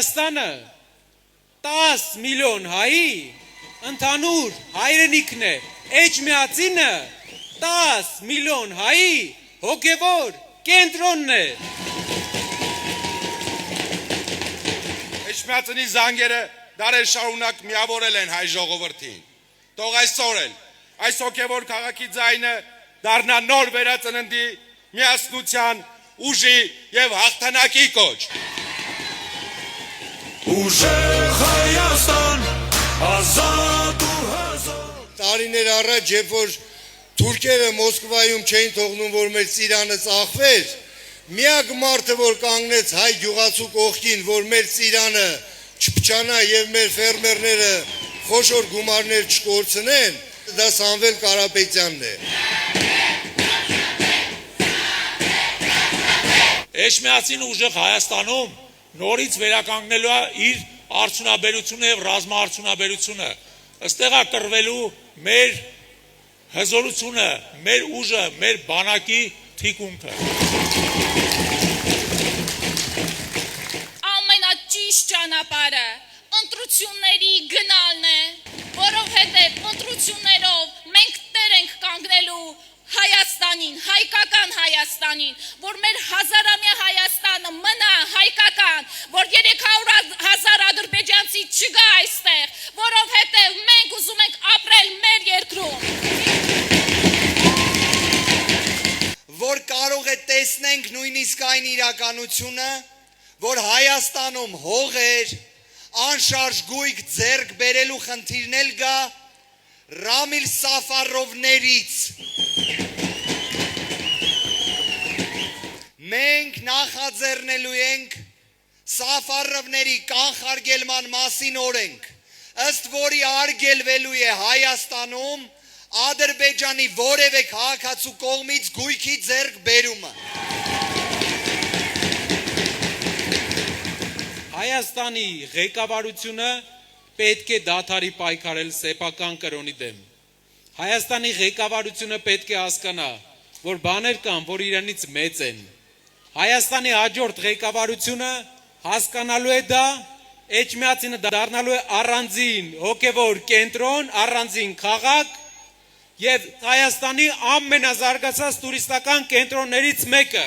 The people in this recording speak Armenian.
Հայաստանը 10 միլիոն հայի ընդհանուր հայրենիքն է, Էջմիածինը 10 միլիոն հայի հոգևոր կենտրոնն է։ Էջմիածինի զանգերը դարեր շարունակ միավորել են հայ ժողովրդին։ Թող այսօր էլ այս հոգևոր քաղաքի ձայնը դառնա նոր վերածննդի, միասնության, ուժի եւ հաղթանակի կոչ։ Ուժեղ Հայաստան, ազատ ու հզոր։ Տարիներ առաջ, երբ որ թուրքերը Մոսկվայում չէին թողնում, որ մեր Ծիրանը ծախվեր, միակ մարդը, որ կանգնեց հայ գյուղացու կողքին, որ մեր Ծիրանը չփչանա եւ մեր ֆերմերները խոշոր գումարներ չկորցնեն, դա Սամվել Կարապետյանն է։ Էջմիածին ուժեղ Հայաստանում նորից վերականգնելու է իր արդյունաբերությունը եւ ռազմաարդյունաբերությունը։ Այստեղ է կռվելու մեր հզորությունը, մեր ուժը, մեր բանակի թիկունքը։ Ամենաճիշտ ճանապարհը ընտրությունների գնալն է, որովհետեւ ընտրություններով մենք տեր ենք կանգնելու Հայաստանին, հայկական Հայաստանին, որ մեր հազարամյա Հայաստանը մնա հայկական, որ 300,000 ադրբեջանցի չգա այստեղ, որովհետև մենք ուզում ենք ապրել մեր երկրում։ Որ կարող է տեսնենք նույնիսկ այն իրականությունը, որ Հայաստանում հողեր, անշարժ գույք ձեռք բերելու խնդիրն էլ գա Ռամիլ Սաֆարովներից։ Մենք նախաձեռնելու ենք Սաֆարովների կանխարգելման մասին օրենք, ըստ որի արգելվելու է Հայաստանում Ադրբեջանի որևէ քաղաքացու կողմից գույքի ձեռք բերումը։ Հայաստանի ղեկավարությունը պետք է դադարի պայքարել սեփական կրոնի դեմ։ Հայաստանի ղեկավարությունը պետք է հասկանա, որ բաներ կան, որ իրանից մեծ են։ Հայաստանի հաջորդ ղեկավարությունը հասկանալու է դա, Էջմիածինը դառնալու է առանձին հոգևոր կենտրոն, առանձին քաղաք եւ Հայաստանի ամենազարգացած տուրիստական կենտրոններից մեկը։